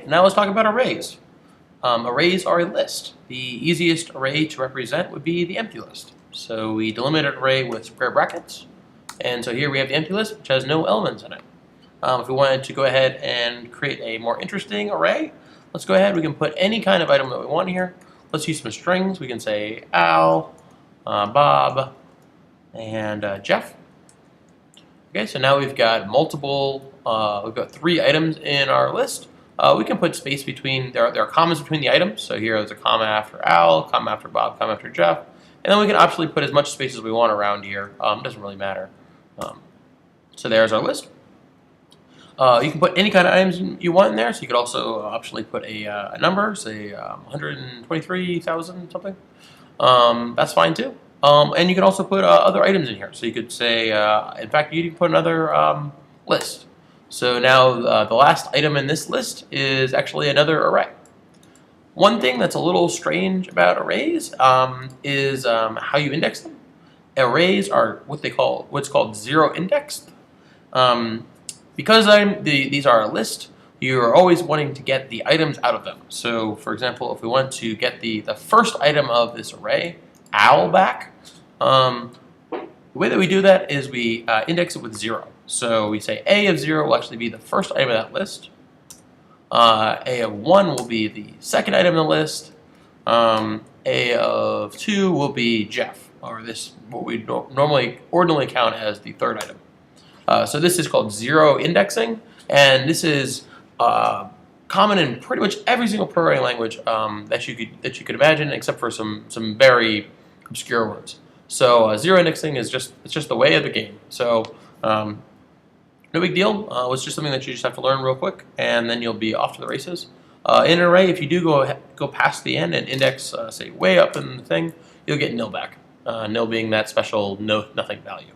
Okay, now let's talk about arrays. Arrays are a list. The easiest array to represent would be the empty list. So we delimit an array with square brackets. And so here we have the empty list, which has no elements in it. If we wanted to go ahead and create a more interesting array, let's go ahead. We can put any kind of item that we want here. Let's use some strings. We can say Al, Bob, and Jeff. Okay, so now we've got we've got 3 items in our list. We can put space between, there are commas between the items. So here there's a comma after Al, comma after Bob, comma after Jeff. And then we can optionally put as much space as we want around here. It doesn't really matter. So there's our list. You can put any kind of items you want in there. So you could also optionally put a number, say 123,000 something. That's fine too. And you can also put other items in here. So you could say, in fact, you can put another list. So now the last item in this list is actually another array. One thing that's a little strange about arrays is how you index them. Arrays are what's called zero indexed. Because these are a list, you're always wanting to get the items out of them. So for example, if we want to get the first item of this array, Al, back, the way that we do that is we index it with 0. So we say A of 0 will actually be the first item of that list. A of 1 will be the second item in the list. A of 2 will be Jeff, or what we ordinarily count as the third item. So this is called zero indexing, and this is common in pretty much every single programming language that you could imagine, except for some very obscure ones. So zero indexing is just the way of the game. So no big deal. It's just something that you just have to learn real quick, and then you'll be off to the races. In an array, if you do go past the end and index, say, way up in the thing, you'll get nil back. Nil being that special nothing value.